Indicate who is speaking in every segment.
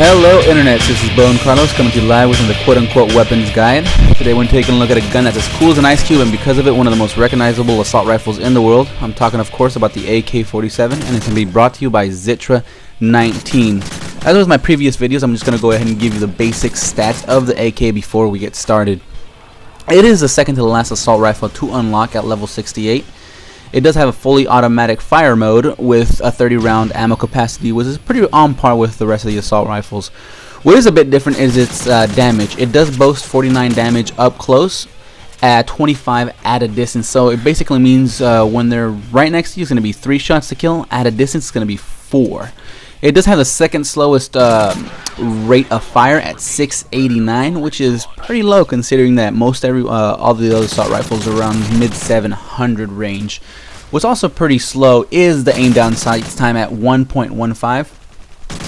Speaker 1: Hello Internet, this is BoneCarlos coming to you live with the quote-unquote weapons guide. Today we're taking a look at a gun that's as cool as an ice cube and because of it one of the most recognizable assault rifles in the world. I'm talking of course about the AK-47 and it's going to be brought to you by Zitra 19. As with my previous videos, I'm just going to go ahead and give you the basic stats of the AK before we get started. It is the second to the last assault rifle to unlock at level 68. It does have a fully automatic fire mode with a 30 round ammo capacity, which is pretty on par with the rest of the assault rifles. What is a bit different is its damage. It does boast 49 damage up close, at 25 at a distance. So it basically means when they're right next to you, it's going to be 3 shots to kill. At a distance, it's going to be 4. It does have the second slowest rate of fire at 689, which is pretty low considering that all the other assault rifles are around mid 700 range. What's also pretty slow is the aim down sight time at 1.15.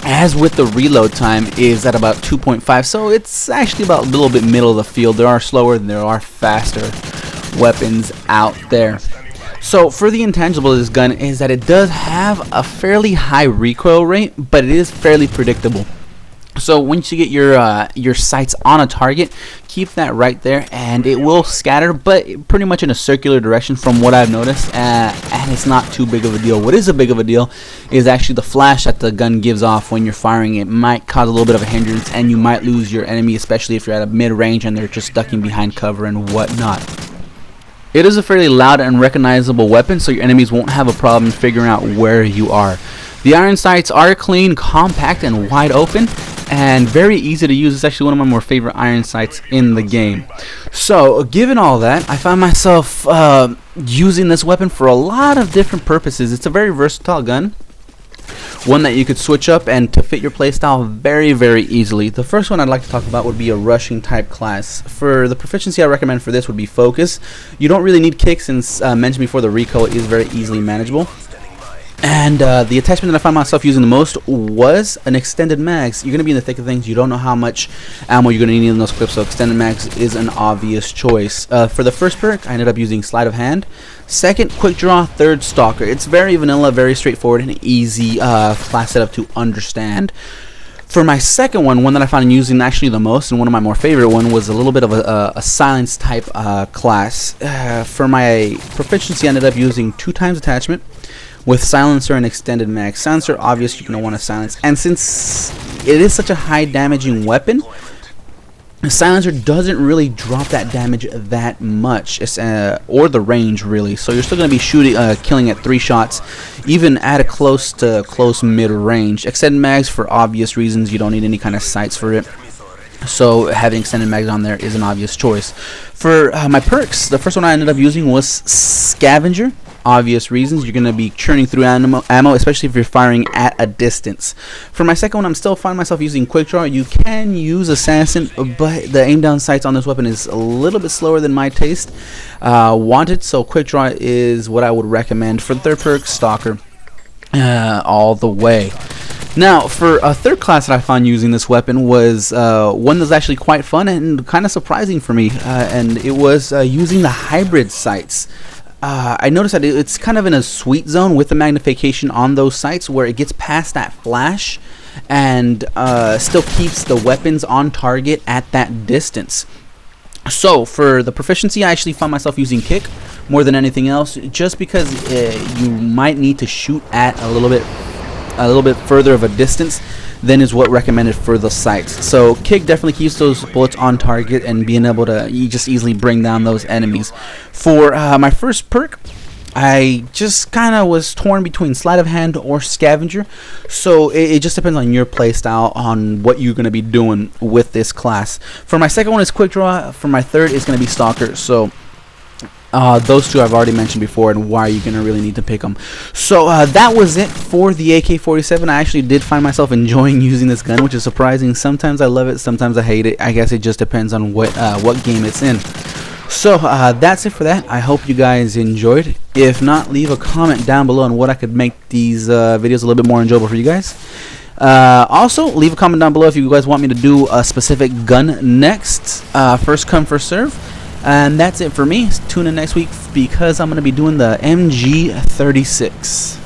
Speaker 1: As with the reload time is at about 2.5, so it's actually about a little bit middle of the field. There are slower and there are faster weapons out there. So for the intangible of this gun is that it does have a fairly high recoil rate, but it is fairly predictable. So once you get your sights on a target, keep that right there and it will scatter, but pretty much in a circular direction from what I've noticed, and it's not too big of a deal. What is a big of a deal is actually the flash that the gun gives off when you're firing. It might cause a little bit of a hindrance and you might lose your enemy, especially if you're at a mid-range and they're just ducking behind cover and whatnot. It is a fairly loud and recognizable weapon, so your enemies won't have a problem figuring out where you are. The iron sights are clean, compact, and wide open, and very easy to use. It's actually one of my more favorite iron sights in the game. So, given all that, I find myself using this weapon for a lot of different purposes. It's a very versatile gun, one that you could switch up and to fit your playstyle very, very easily. The first one I'd like to talk about would be a rushing type class. For the proficiency I recommend for this would be focus. You don't really need kick since mentioned before the recoil is very easily manageable. And the attachment that I found myself using the most was an extended mags. You're going to be in the thick of things. You don't know how much ammo you're going to need in those clips, so extended mags is an obvious choice. For the first perk, I ended up using sleight of hand. Second, quick draw. Third, stalker. It's very vanilla, very straightforward, and easy class setup to understand. For my second one that I found using actually the most, and one of my more favorite one, was a little bit of a silence type class. For my proficiency, I ended up using 2 times attachment with silencer and extended mag. Silencer, obvious, you're going to want to silence, and since it is such a high damaging weapon, the silencer doesn't really drop that damage that much, or the range really. So you're still going to be shooting, killing at 3 shots, even at a close to close mid range. Extended mags, for obvious reasons, you don't need any kind of sights for it. So having extended mags on there is an obvious choice. For my perks, the first one I ended up using was scavenger. Obvious reasons, you're going to be churning through ammo, especially if you're firing at a distance. For my second one, I'm still finding myself using quick draw. You can use assassin, but the aim down sights on this weapon is a little bit slower than my taste wanted, so quick draw is what I would recommend. For the third perk, stalker all the way. Now, for a third class that I found using this weapon was one that's actually quite fun and kind of surprising for me, and it was using the hybrid sights. I noticed that it's kind of in a sweet zone with the magnification on those sights where it gets past that flash and still keeps the weapons on target at that distance. So for the proficiency, I actually found myself using kick more than anything else, just because you might need to shoot at a little bit further of a distance than is what recommended for the sights. So kick definitely keeps those bullets on target and being able to just easily bring down those enemies. For my first perk, I just kind of was torn between sleight of hand or scavenger, so it just depends on your playstyle on what you're going to be doing with this class. For my second one is quick draw. For my third is going to be stalker. So those two I've already mentioned before and why you're going to really need to pick them. So that was it for the AK-47. I actually did find myself enjoying using this gun, which is surprising. Sometimes I love it, sometimes I hate it. I guess it just depends on what game it's in. So that's it for that. I hope you guys enjoyed. If not, leave a comment down below on what I could make these videos a little bit more enjoyable for you guys. Also, leave a comment down below if you guys want me to do a specific gun next. First come, first serve. And that's it for me. Tune in next week because I'm going to be doing the MG36.